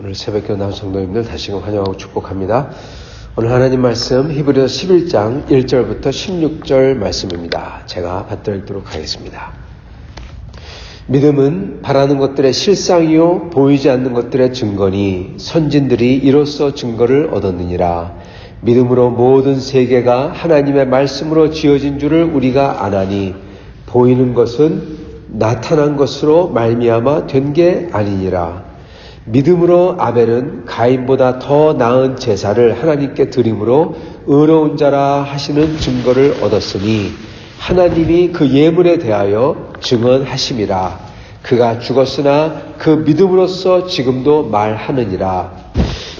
오늘 새벽교 나온 성도님들 다시금 환영하고 축복합니다. 오늘 하나님 말씀 히브리서 11장 1절부터 16절 말씀입니다. 제가 받들도록 하겠습니다. 믿음은 바라는 것들의 실상이요 보이지 않는 것들의 증거니 선진들이 이로써 증거를 얻었느니라. 믿음으로 모든 세계가 하나님의 말씀으로 지어진 줄을 우리가 아나니 보이는 것은 나타난 것으로 말미암아 된 게 아니니라. 믿음으로 아벨은 가인보다 더 나은 제사를 하나님께 드림으로 의로운 자라 하시는 증거를 얻었으니 하나님이 그 예물에 대하여 증언하심이라. 그가 죽었으나 그 믿음으로써 지금도 말하느니라.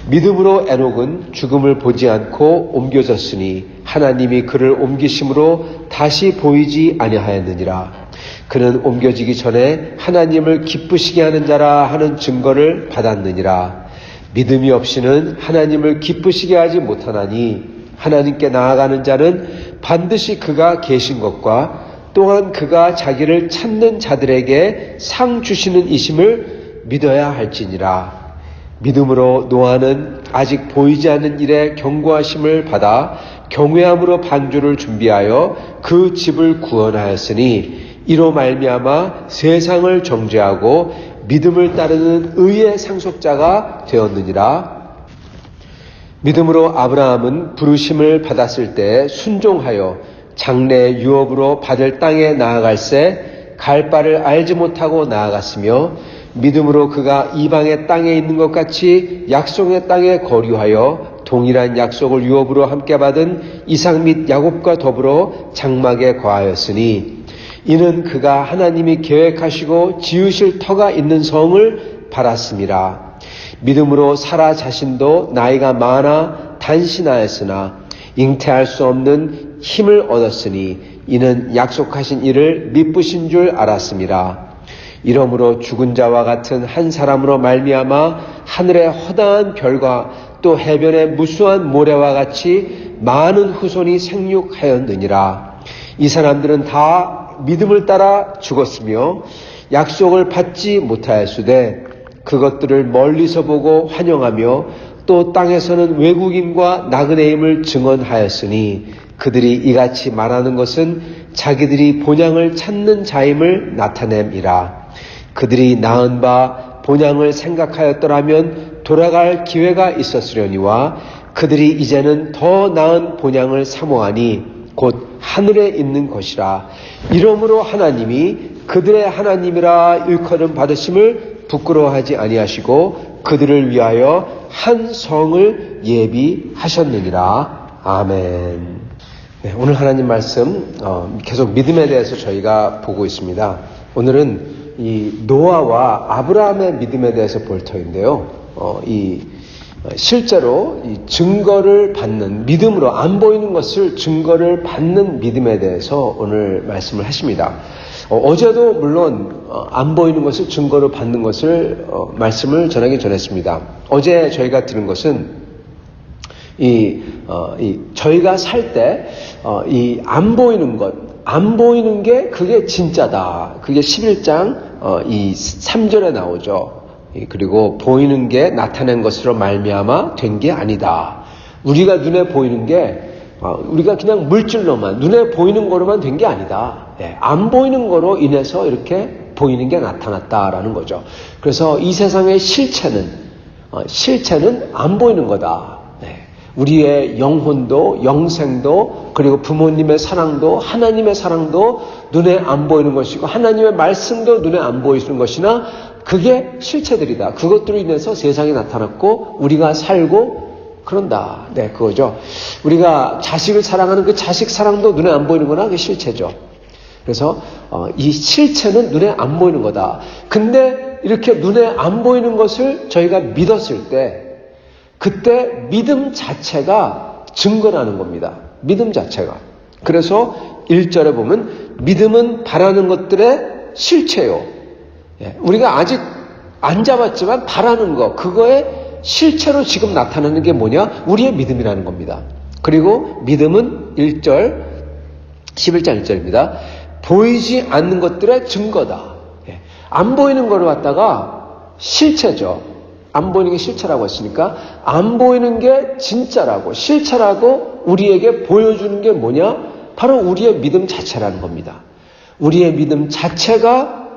믿음으로 에녹은 죽음을 보지 않고 옮겨졌으니 하나님이 그를 옮기심으로 다시 보이지 아니하였느니라. 그는 옮겨지기 전에 하나님을 기쁘시게 하는 자라 하는 증거를 받았느니라. 믿음이 없이는 하나님을 기쁘시게 하지 못하나니 하나님께 나아가는 자는 반드시 그가 계신 것과 또한 그가 자기를 찾는 자들에게 상 주시는 이심을 믿어야 할지니라. 믿음으로 노아는 아직 보이지 않는 일에 경고하심을 받아 경외함으로 방주를 준비하여 그 집을 구원하였으니 이로 말미암아 세상을 정죄하고 믿음을 따르는 의의 상속자가 되었느니라. 믿음으로 아브라함은 부르심을 받았을 때 순종하여 장래 유업으로 받을 땅에 나아갈새 갈 바를 알지 못하고 나아갔으며 믿음으로 그가 이방의 땅에 있는 것 같이 약속의 땅에 거류하여 동일한 약속을 유업으로 함께 받은 이삭 및 야곱과 더불어 장막에 거하였으니 이는 그가 하나님이 계획하시고 지으실 터가 있는 성을 바랐음이라. 믿음으로 사라 자신도 나이가 많아 단신하였으나 잉태할 수 없는 힘을 얻었으니 이는 약속하신 이를 미쁘신 줄 알았음이라. 이러므로 죽은 자와 같은 한 사람으로 말미암아 하늘의 허다한 별과 또 해변의 무수한 모래와 같이 많은 후손이 생육하였느니라. 이 사람들은 다 믿음을 따라 죽었으며 약속을 받지 못하였으되 그것들을 멀리서 보고 환영하며 또 땅에서는 외국인과 나그네임을 증언하였으니 그들이 이같이 말하는 것은 자기들이 본향을 찾는 자임을 나타냄이라. 그들이 낳은 바 본향을 생각하였더라면 돌아갈 기회가 있었으려니와 그들이 이제는 더 나은 본향을 사모하니 곧 하늘에 있는 것이라. 이러므로 하나님이 그들의 하나님이라 일컬음 받으심을 부끄러워하지 아니하시고 그들을 위하여 한 성을 예비하셨느니라. 아멘. 네, 오늘 하나님 말씀 계속 믿음에 대해서 저희가 보고 있습니다. 오늘은 이 노아와 아브라함의 믿음에 대해서 볼 터인데요. 실제로 이 증거를 받는 믿음으로 안 보이는 것을 증거를 받는 믿음에 대해서 오늘 말씀을 하십니다. 어제도 물론 안 보이는 것을 증거로 받는 것을 말씀을 전했습니다. 어제 저희가 들은 것은 저희가 살 때 안 보이는 게 그게 진짜다. 그게 11장 3절에 나오죠. 그리고 보이는 게 나타낸 것으로 말미암아 된 게 아니다. 우리가 눈에 보이는 게 우리가 그냥 물질로만 눈에 보이는 거로만 된 게 아니다. 안 보이는 거로 인해서 이렇게 보이는 게 나타났다라는 거죠. 그래서 이 세상의 실체는 안 보이는 거다. 우리의 영혼도, 영생도, 그리고 부모님의 사랑도, 하나님의 사랑도 눈에 안 보이는 것이고, 하나님의 말씀도 눈에 안 보이는 것이나, 그게 실체들이다. 그것들로 인해서 세상에 나타났고, 우리가 살고, 그런다. 네, 그거죠. 우리가 자식을 사랑하는 그 자식 사랑도 눈에 안 보이는 거나 그게 실체죠. 그래서 이 실체는 눈에 안 보이는 거다. 근데 이렇게 눈에 안 보이는 것을 저희가 믿었을 때, 그때 믿음 자체가 증거라는 겁니다. 믿음 자체가. 그래서 1절에 보면 믿음은 바라는 것들의 실체요. 우리가 아직 안 잡았지만 바라는 거, 그거의 실체로 지금 나타나는 게 뭐냐? 우리의 믿음이라는 겁니다. 그리고 믿음은 1절, 11장 1절입니다. 보이지 않는 것들의 증거다. 안 보이는 거를 갖다가 실체죠. 안 보이는 게 실체라고 했으니까 안 보이는 게 진짜라고, 실체라고 우리에게 보여주는 게 뭐냐? 바로 우리의 믿음 자체라는 겁니다. 우리의 믿음 자체가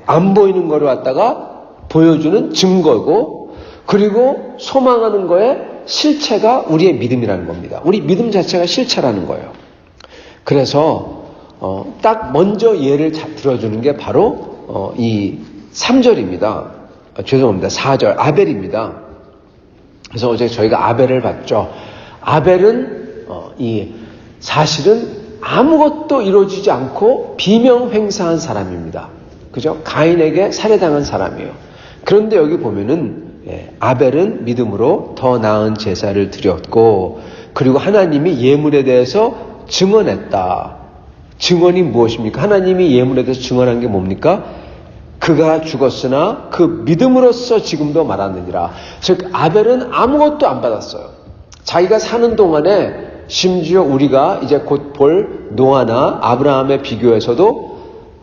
안 보이는 거를 갖다가 보여주는 증거고, 그리고 소망하는 거에 실체가 우리의 믿음이라는 겁니다. 우리 믿음 자체가 실체라는 거예요. 그래서 딱 먼저 예를 들어주는 게 바로 이 3절입니다. 죄송합니다. 4절 아벨입니다. 그래서 어제 저희가 아벨을 봤죠. 아벨은 사실은 아무것도 이루어지지 않고 비명횡사한 사람입니다. 그죠? 가인에게 살해당한 사람이에요. 그런데 여기 보면은 아벨은 믿음으로 더 나은 제사를 드렸고, 그리고 하나님이 예물에 대해서 증언했다. 증언이 무엇입니까? 하나님이 예물에 대해서 증언한 게 뭡니까? 그가 죽었으나 그 믿음으로써 지금도 말하느니라. 즉 아벨은 아무것도 안 받았어요. 자기가 사는 동안에 심지어 우리가 이제 곧 볼 노아나 아브라함에 비교해서도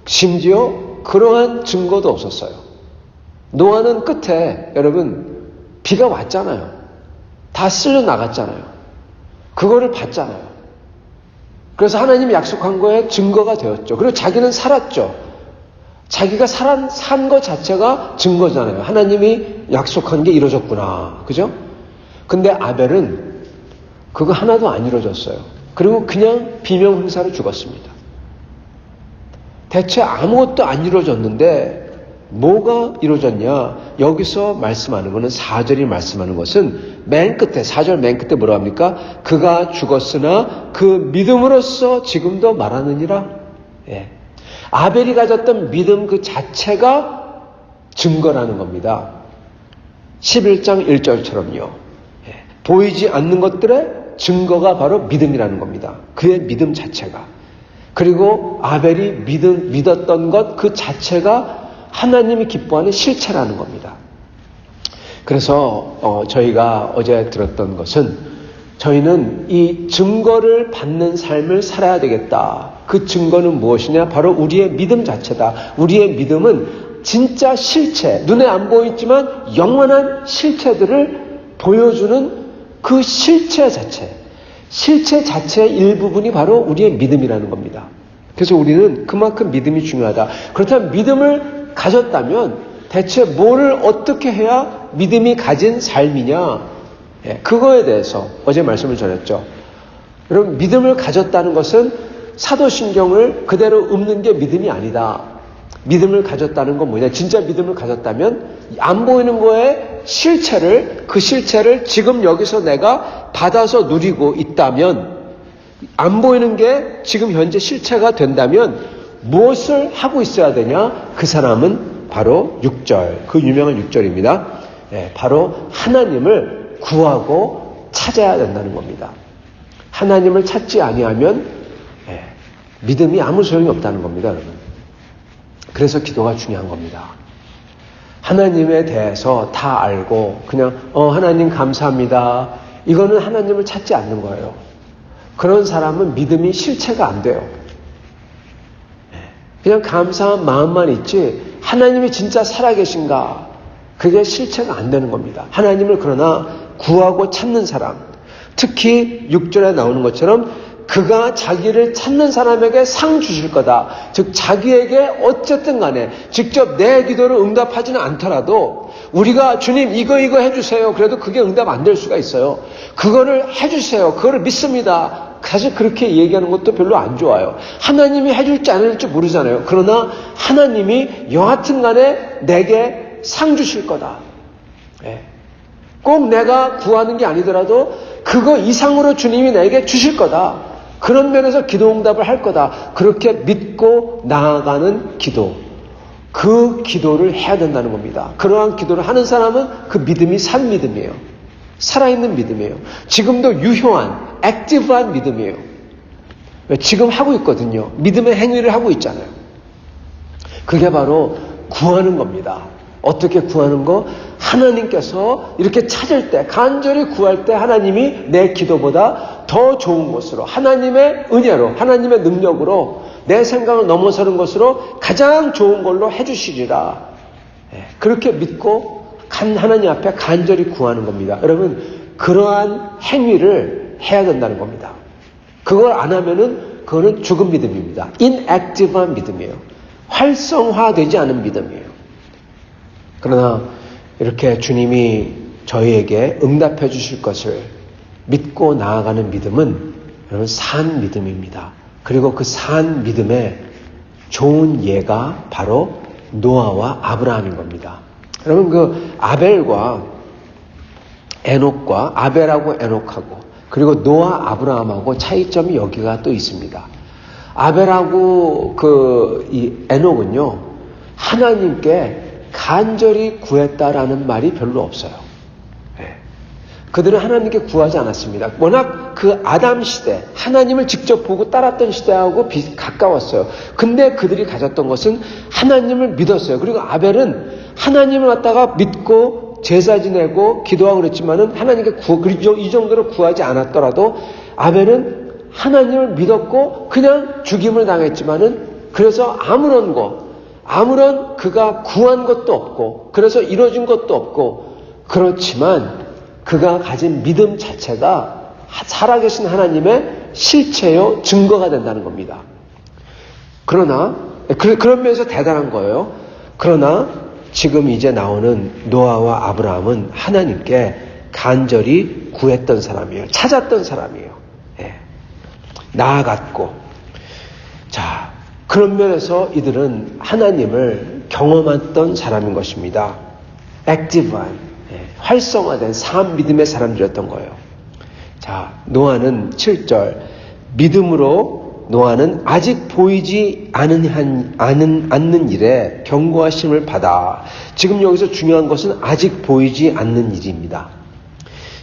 심지어 그러한 증거도 없었어요. 노아는 끝에 여러분 비가 왔잖아요. 다 쓸려 나갔잖아요. 그거를 봤잖아요. 그래서 하나님이 약속한 거에 증거가 되었죠. 그리고 자기는 살았죠. 자기가 산 것 자체가 증거잖아요. 하나님이 약속한 게 이루어졌구나. 그죠? 근데 아벨은 그거 하나도 안 이루어졌어요. 그리고 그냥 비명행사로 죽었습니다. 대체 아무것도 안 이루어졌는데 뭐가 이루어졌냐? 여기서 말씀하는 것은 4절이 말씀하는 것은 맨 끝에 4절 맨 끝에 뭐라고 합니까? 그가 죽었으나 그 믿음으로써 지금도 말하느니라. 아벨이 가졌던 믿음 그 자체가 증거라는 겁니다. 11장 1절처럼요. 보이지 않는 것들의 증거가 바로 믿음이라는 겁니다. 그의 믿음 자체가. 그리고 아벨이 믿었던 것 그 자체가 하나님이 기뻐하는 실체라는 겁니다. 그래서 저희가 어제 들었던 것은 저희는 이 증거를 받는 삶을 살아야 되겠다. 그 증거는 무엇이냐? 바로 우리의 믿음 자체다. 우리의 믿음은 진짜 실체, 눈에 안 보이지만 영원한 실체들을 보여주는 그 실체 자체의 일부분이 바로 우리의 믿음이라는 겁니다. 그래서 우리는 그만큼 믿음이 중요하다. 그렇다면 믿음을 가졌다면 대체 뭐를 어떻게 해야 믿음이 가진 삶이냐? 그거에 대해서 어제 말씀을 전했죠. 여러분, 믿음을 가졌다는 것은 사도신경을 그대로 읊는 게 믿음이 아니다. 믿음을 가졌다는 건 뭐냐? 진짜 믿음을 가졌다면 안 보이는 거에 그 실체를 지금 여기서 내가 받아서 누리고 있다면, 안 보이는 게 지금 현재 실체가 된다면 무엇을 하고 있어야 되냐? 그 사람은 바로 6절, 그 유명한 6절입니다. 바로 하나님을 구하고 찾아야 된다는 겁니다. 하나님을 찾지 아니하면 믿음이 아무 소용이 없다는 겁니다, 여러분. 그래서 기도가 중요한 겁니다. 하나님에 대해서 다 알고 그냥 하나님 감사합니다. 이거는 하나님을 찾지 않는 거예요. 그런 사람은 믿음이 실체가 안 돼요. 그냥 감사한 마음만 있지 하나님이 진짜 살아계신가? 그게 실체가 안 되는 겁니다. 하나님을 그러나 구하고 찾는 사람, 특히 6절에 나오는 것처럼 그가 자기를 찾는 사람에게 상 주실 거다. 즉 자기에게 어쨌든 간에 직접 내 기도를 응답하지는 않더라도 우리가 주님 이거 해주세요. 그래도 그게 응답 안 될 수가 있어요. 그거를 해주세요. 그거를 믿습니다. 사실 그렇게 얘기하는 것도 별로 안 좋아요. 하나님이 해줄지 안 해줄지 모르잖아요. 그러나 하나님이 여하튼 간에 내게 상 주실 거다. 꼭 내가 구하는 게 아니더라도 그거 이상으로 주님이 내게 주실 거다. 그런 면에서 기도 응답을 할 거다. 그렇게 믿고 나아가는 기도. 그 기도를 해야 된다는 겁니다. 그러한 기도를 하는 사람은 그 믿음이 산 믿음이에요. 살아있는 믿음이에요. 지금도 유효한, 액티브한 믿음이에요. 지금 하고 있거든요. 믿음의 행위를 하고 있잖아요. 그게 바로 구하는 겁니다. 어떻게 구하는 거? 하나님께서 이렇게 찾을 때, 간절히 구할 때 하나님이 내 기도보다 더 좋은 것으로, 하나님의 은혜로, 하나님의 능력으로, 내 생각을 넘어서는 것으로 가장 좋은 걸로 해주시리라. 그렇게 믿고 하나님 앞에 간절히 구하는 겁니다. 여러분, 그러한 행위를 해야 된다는 겁니다. 그걸 안 하면은 그거는 죽은 믿음입니다. inactive한 믿음이에요. 활성화되지 않은 믿음이에요. 그러나 이렇게 주님이 저희에게 응답해 주실 것을 믿고 나아가는 믿음은 여러분 산 믿음입니다. 그리고 그 산 믿음의 좋은 예가 바로 노아와 아브라함인 겁니다. 여러분 그 아벨과 에녹과 아벨하고 에녹하고 그리고 노아 아브라함하고 차이점이 여기가 또 있습니다. 아벨하고 이 에녹은요 하나님께 간절히 구했다라는 말이 별로 없어요. 그들은 하나님께 구하지 않았습니다. 워낙 그 아담 시대, 하나님을 직접 보고 따랐던 시대하고 가까웠어요. 근데 그들이 가졌던 것은 하나님을 믿었어요. 그리고 아벨은 하나님을 갖다가 믿고 제사 지내고 기도하고 그랬지만은 하나님께 이 정도로 구하지 않았더라도 아벨은 하나님을 믿었고 그냥 죽임을 당했지만은 그래서 아무런 그가 구한 것도 없고 그래서 이루어진 것도 없고 그렇지만 그가 가진 믿음 자체가 살아계신 하나님의 실체요 증거가 된다는 겁니다. 그러나 그런 면에서 대단한 거예요. 그러나 지금 이제 나오는 노아와 아브라함은 하나님께 간절히 구했던 사람이에요. 찾았던 사람이에요. 나아갔고 자 그런 면에서 이들은 하나님을 경험했던 사람인 것입니다. 액티브한 활성화된 삶 믿음의 사람들이었던 거예요. 자, 노아는 7절 믿음으로 노아는 아직 보이지 않는 일에 경고하심을 받아. 지금 여기서 중요한 것은 아직 보이지 않는 일입니다.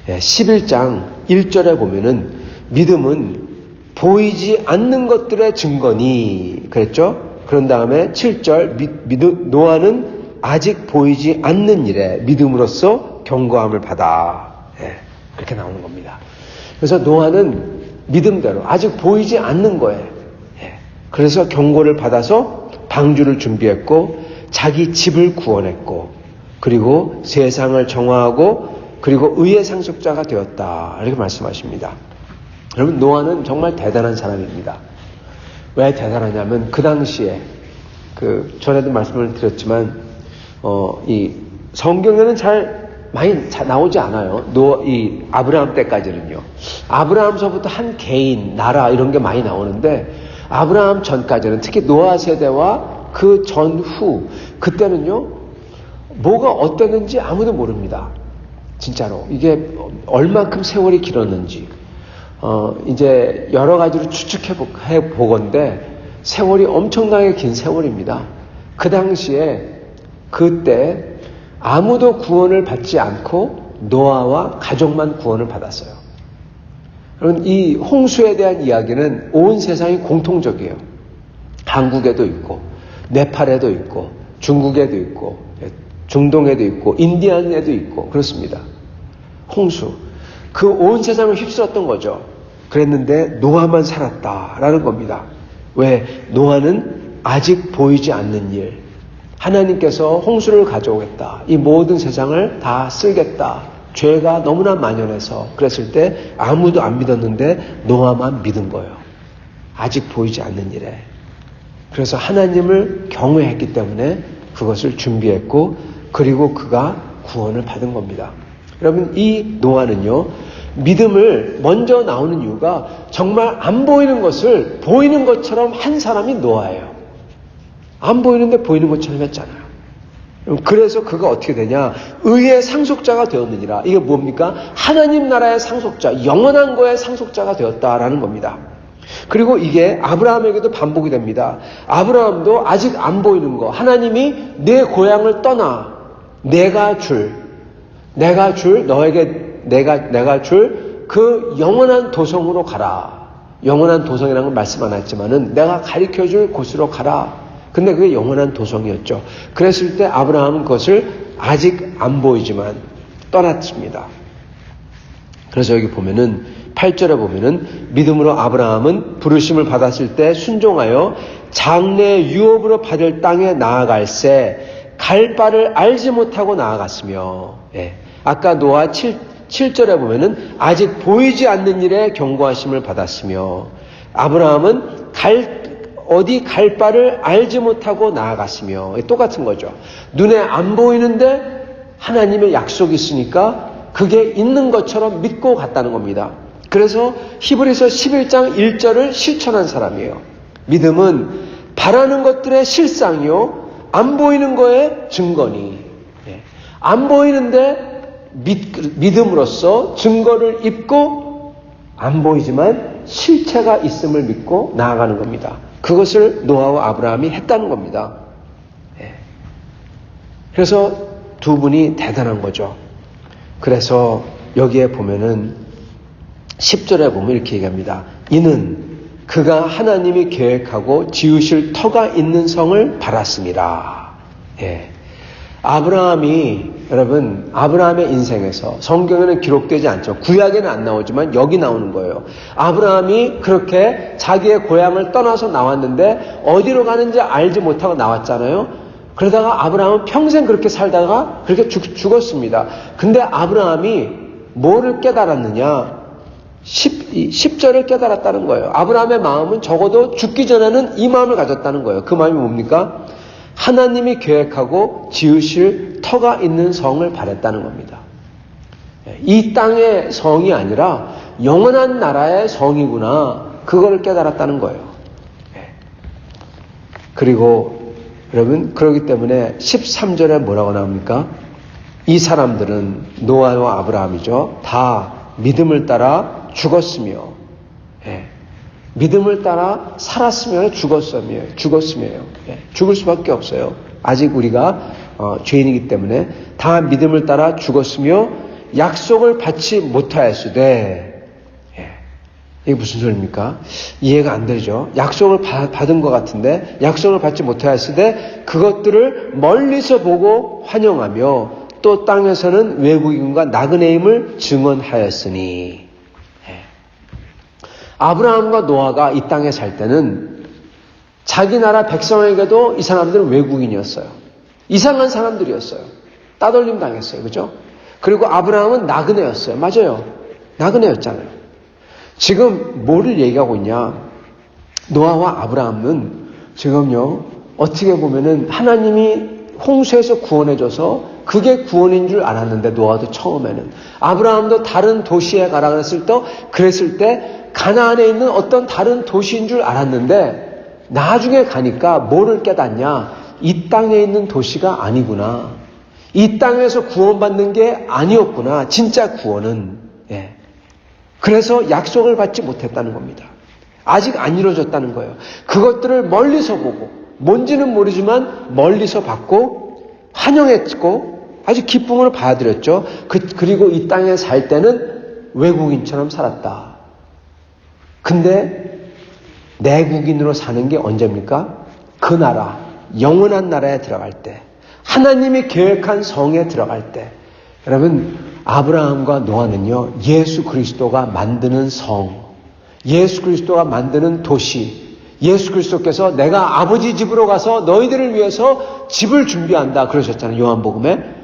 11장 1절에 보면은 믿음은 보이지 않는 것들의 증거니 그랬죠? 그런 다음에 7절 노아는 아직 보이지 않는 일에 믿음으로써 경고함을 받아. 그렇게 나오는 겁니다. 그래서 노아는 믿음대로 아직 보이지 않는 거예요. 그래서 경고를 받아서 방주를 준비했고 자기 집을 구원했고 그리고 세상을 정화하고 그리고 의의 상속자가 되었다. 이렇게 말씀하십니다. 여러분 노아는 정말 대단한 사람입니다. 왜 대단하냐면 그 당시에 전에도 말씀을 드렸지만 이 성경에는 많이 나오지 않아요. 이 아브라함 때까지는요. 아브라함서부터 한 개인, 나라 이런 게 많이 나오는데 아브라함 전까지는 특히 노아 세대와 그 전후 그때는요. 뭐가 어땠는지 아무도 모릅니다. 진짜로. 이게 얼만큼 세월이 길었는지 이제 여러 가지로 추측해 보건대 세월이 엄청나게 긴 세월입니다. 그 당시에 그때 아무도 구원을 받지 않고 노아와 가족만 구원을 받았어요. 여러분 이 홍수에 대한 이야기는 온 세상이 공통적이에요. 한국에도 있고 네팔에도 있고 중국에도 있고 중동에도 있고 인디안에도 있고 그렇습니다. 홍수. 그 온 세상을 휩쓸었던 거죠. 그랬는데 노아만 살았다라는 겁니다. 왜? 노아는 아직 보이지 않는 일. 하나님께서 홍수를 가져오겠다. 이 모든 세상을 다 쓸겠다. 죄가 너무나 만연해서 그랬을 때 아무도 안 믿었는데 노아만 믿은 거예요. 아직 보이지 않는 일에. 그래서 하나님을 경외했기 때문에 그것을 준비했고 그리고 그가 구원을 받은 겁니다. 여러분, 이 노아는요, 믿음을 먼저 나오는 이유가 정말 안 보이는 것을 보이는 것처럼 한 사람이 노아예요. 안 보이는데 보이는 것처럼 했잖아요. 그래서 그가 어떻게 되냐? 의의 상속자가 되었느니라. 이게 뭡니까? 하나님 나라의 상속자, 영원한 거의 상속자가 되었다라는 겁니다. 그리고 이게 아브라함에게도 반복이 됩니다. 아브라함도 아직 안 보이는 거, 하나님이 내 고향을 떠나 내가 줄 너에게 내가 줄 그 영원한 도성으로 가라. 영원한 도성이라는 건 말씀 안 했지만은 내가 가르쳐 줄 곳으로 가라. 근데 그게 영원한 도성이었죠. 그랬을 때 아브라함은 그것을 아직 안 보이지만 떠났습니다. 그래서 여기 보면은 8절에 보면은 믿음으로 아브라함은 부르심을 받았을 때 순종하여 장래 유업으로 받을 땅에 나아갈새 갈 바를 알지 못하고 나아갔으며, 아까 노아 7절에 보면은 아직 보이지 않는 일에 경고하심을 받았으며, 아브라함은 어디 갈 바를 알지 못하고 나아갔으며, 똑같은 거죠. 눈에 안 보이는데 하나님의 약속이 있으니까 그게 있는 것처럼 믿고 갔다는 겁니다. 그래서 히브리서 11장 1절을 실천한 사람이에요. 믿음은 바라는 것들의 실상이요 안 보이는 거의 증거니. 안 보이는데 믿음으로써 증거를 입고 안 보이지만 실체가 있음을 믿고 나아가는 겁니다. 그것을 노아와 아브라함이 했다는 겁니다. 그래서 두 분이 대단한 거죠. 그래서 여기에 보면은 10절에 보면 이렇게 얘기합니다. 이는 그가 하나님이 계획하고 지으실 터가 있는 성을 바랐습니다. 여러분, 아브라함의 인생에서 성경에는 기록되지 않죠. 구약에는 안 나오지만 여기 나오는 거예요. 아브라함이 그렇게 자기의 고향을 떠나서 나왔는데 어디로 가는지 알지 못하고 나왔잖아요. 그러다가 아브라함은 평생 그렇게 살다가 그렇게 죽었습니다. 근데 아브라함이 뭐를 깨달았느냐? 10절을 깨달았다는 거예요. 아브라함의 마음은 적어도 죽기 전에는 이 마음을 가졌다는 거예요. 그 마음이 뭡니까? 하나님이 계획하고 지으실 터가 있는 성을 바랬다는 겁니다. 이 땅의 성이 아니라 영원한 나라의 성이구나. 그거를 깨달았다는 거예요. 그리고 여러분, 그렇기 때문에 13절에 뭐라고 나옵니까? 이 사람들은 노아와 아브라함이죠. 다 믿음을 따라 죽었으며, 믿음을 따라 살았으며 죽었으며, 죽을 수밖에 없어요. 아직 우리가 죄인이기 때문에 다 믿음을 따라 죽었으며 약속을 받지 못하였으되, 이게 무슨 소리입니까? 이해가 안 되죠. 약속을 받은 것 같은데 약속을 받지 못하였으되 그것들을 멀리서 보고 환영하며 또 땅에서는 외국인과 나그네임을 증언하였으니. 아브라함과 노아가 이 땅에 살 때는 자기 나라 백성에게도 이 사람들은 외국인이었어요. 이상한 사람들이었어요. 따돌림 당했어요. 그죠? 그리고 아브라함은 나그네였어요. 맞아요. 나그네였잖아요. 지금 뭐를 얘기하고 있냐? 노아와 아브라함은 지금요, 어떻게 보면은 하나님이 홍수에서 구원해줘서 그게 구원인 줄 알았는데, 노아도 처음에는. 아브라함도 다른 도시에 가라 그랬을 때 가나안에 있는 어떤 다른 도시인 줄 알았는데, 나중에 가니까 뭐를 깨닫냐? 이 땅에 있는 도시가 아니구나. 이 땅에서 구원받는 게 아니었구나. 진짜 구원은. 그래서 약속을 받지 못했다는 겁니다. 아직 안 이루어졌다는 거예요. 그것들을 멀리서 보고, 뭔지는 모르지만 멀리서 받고 환영했고 아주 기쁨을 받아들였죠. 그리고 이 땅에 살 때는 외국인처럼 살았다. 근데 내국인으로 사는 게 언제입니까? 그 나라, 영원한 나라에 들어갈 때, 하나님이 계획한 성에 들어갈 때. 여러분, 아브라함과 노아는요, 예수 그리스도가 만드는 성, 예수 그리스도가 만드는 도시, 예수 그리스도께서 내가 아버지 집으로 가서 너희들을 위해서 집을 준비한다 그러셨잖아요. 요한복음에.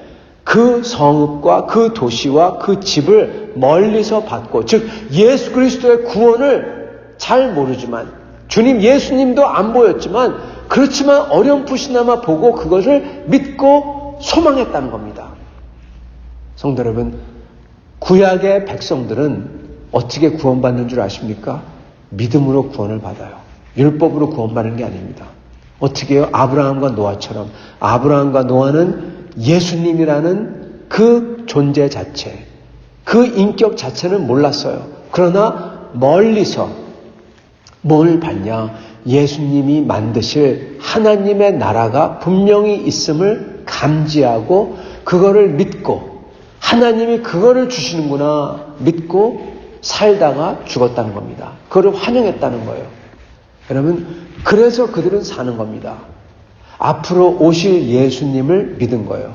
그 성읍과 그 도시와 그 집을 멀리서 받고, 즉 예수 그리스도의 구원을 잘 모르지만, 주님 예수님도 안 보였지만, 그렇지만 어렴풋이나마 보고 그것을 믿고 소망했다는 겁니다. 성도 여러분, 구약의 백성들은 어떻게 구원받는 줄 아십니까? 믿음으로 구원을 받아요. 율법으로 구원받는 게 아닙니다. 어떻게 해요? 아브라함과 노아처럼. 아브라함과 노아는 예수님이라는 그 존재 자체, 그 인격 자체는 몰랐어요. 그러나 멀리서 뭘 봤냐? 예수님이 만드실 하나님의 나라가 분명히 있음을 감지하고 그거를 믿고 하나님이 그거를 주시는구나 믿고 살다가 죽었다는 겁니다. 그거를 환영했다는 거예요. 여러분, 그래서 그들은 사는 겁니다. 앞으로 오실 예수님을 믿은 거예요.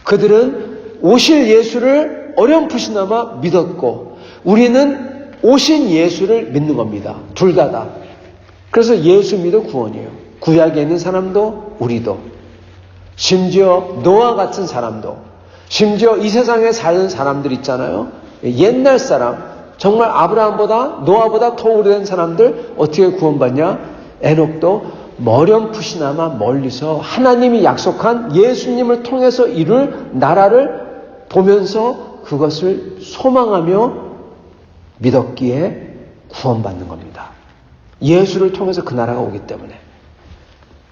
그들은 오실 예수를 어렴풋이나마 믿었고 우리는 오신 예수를 믿는 겁니다. 둘 다다. 그래서 예수 믿어 구원이에요. 구약에 있는 사람도 우리도 심지어 노아 같은 사람도 심지어 이 세상에 사는 사람들 있잖아요. 옛날 사람 정말 아브라함보다 노아보다 더 오래된 사람들 어떻게 구원받냐? 에녹도 어렴풋이나마 멀리서 하나님이 약속한 예수님을 통해서 이룰 나라를 보면서 그것을 소망하며 믿었기에 구원받는 겁니다. 예수를 통해서 그 나라가 오기 때문에.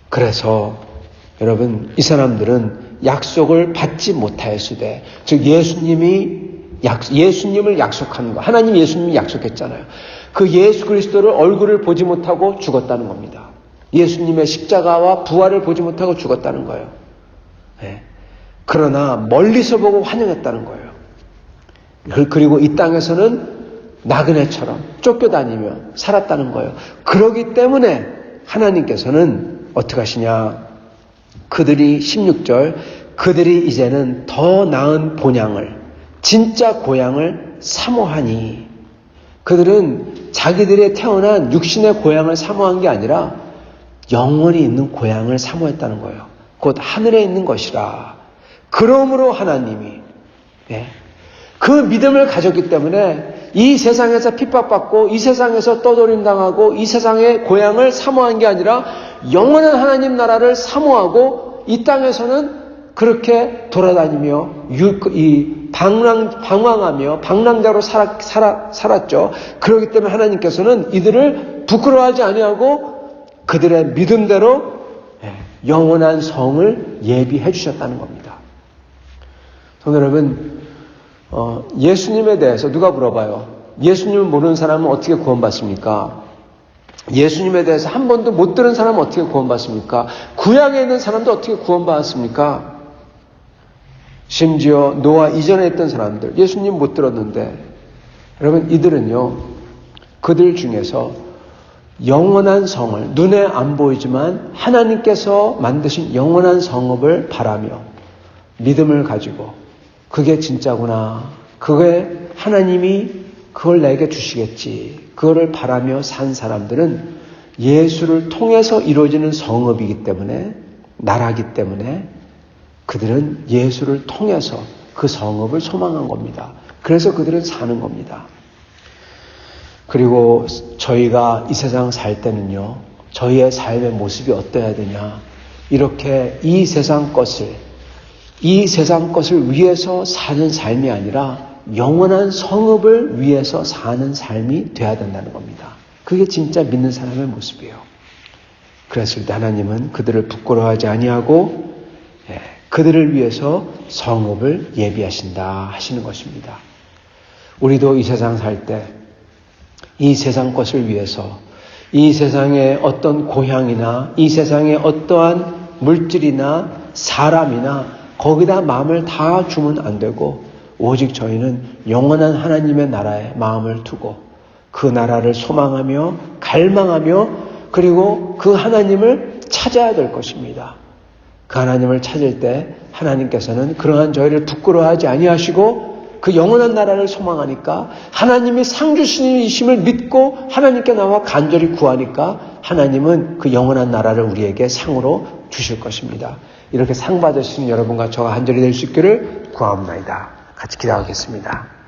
그래서 여러분, 이 사람들은 약속을 받지 못하였으되, 즉 예수님을 약속하는 거. 하나님 예수님이 약속했잖아요. 그 예수 그리스도를 얼굴을 보지 못하고 죽었다는 겁니다. 예수님의 십자가와 부활을 보지 못하고 죽었다는 거예요. 네. 그러나 멀리서 보고 환영했다는 거예요. 그리고 이 땅에서는 나그네처럼 쫓겨다니며 살았다는 거예요. 그러기 때문에 하나님께서는 어떻게 하시냐? 그들이 16절 그들이 이제는 더 나은 본향을 진짜 고향을 사모하니 그들은 자기들의 태어난 육신의 고향을 사모한 게 아니라 영원히 있는 고향을 사모했다는 거예요. 곧 하늘에 있는 것이라. 그러므로 하나님이 그 믿음을 가졌기 때문에 이 세상에서 핍박받고 이 세상에서 떠돌림당하고 이 세상의 고향을 사모한 게 아니라 영원한 하나님 나라를 사모하고 이 땅에서는 그렇게 돌아다니며 방황하며 방랑자로 살았죠. 그렇기 때문에 하나님께서는 이들을 부끄러워하지 아니하고 그들의 믿음대로 영원한 성을 예비해 주셨다는 겁니다. 성도 여러분, 예수님에 대해서 누가 물어봐요? 예수님을 모르는 사람은 어떻게 구원받습니까? 예수님에 대해서 한 번도 못 들은 사람은 어떻게 구원받습니까? 구약에 있는 사람도 어떻게 구원받았습니까? 심지어 노아 이전에 있던 사람들, 예수님 못 들었는데, 여러분, 이들은요, 그들 중에서 영원한 성을, 눈에 안 보이지만 하나님께서 만드신 영원한 성읍을 바라며 믿음을 가지고 그게 진짜구나, 그게 하나님이 그걸 내게 주시겠지, 그거를 바라며 산 사람들은 예수를 통해서 이루어지는 성읍이기 때문에, 나라기 때문에 그들은 예수를 통해서 그 성읍을 소망한 겁니다. 그래서 그들은 사는 겁니다. 그리고 저희가 이 세상 살 때는요, 저희의 삶의 모습이 어떠해야 되냐? 이렇게 이 세상 것을 위해서 사는 삶이 아니라 영원한 성읍을 위해서 사는 삶이 돼야 된다는 겁니다. 그게 진짜 믿는 사람의 모습이에요. 그랬을 때 하나님은 그들을 부끄러워하지 아니하고 그들을 위해서 성읍을 예비하신다 하시는 것입니다. 우리도 이 세상 살 때 이 세상 것을 위해서 이 세상의 어떤 고향이나 이 세상의 어떠한 물질이나 사람이나 거기다 마음을 다 주면 안 되고 오직 저희는 영원한 하나님의 나라에 마음을 두고 그 나라를 소망하며 갈망하며 그리고 그 하나님을 찾아야 될 것입니다. 그 하나님을 찾을 때 하나님께서는 그러한 저희를 부끄러워하지 아니하시고 그 영원한 나라를 소망하니까 하나님이 상주신이심을 믿고 하나님께 나와 간절히 구하니까 하나님은 그 영원한 나라를 우리에게 상으로 주실 것입니다. 이렇게 상 받으시는 여러분과 저가 한절이 될 수 있기를 구하옵나이다. 같이 기도하겠습니다.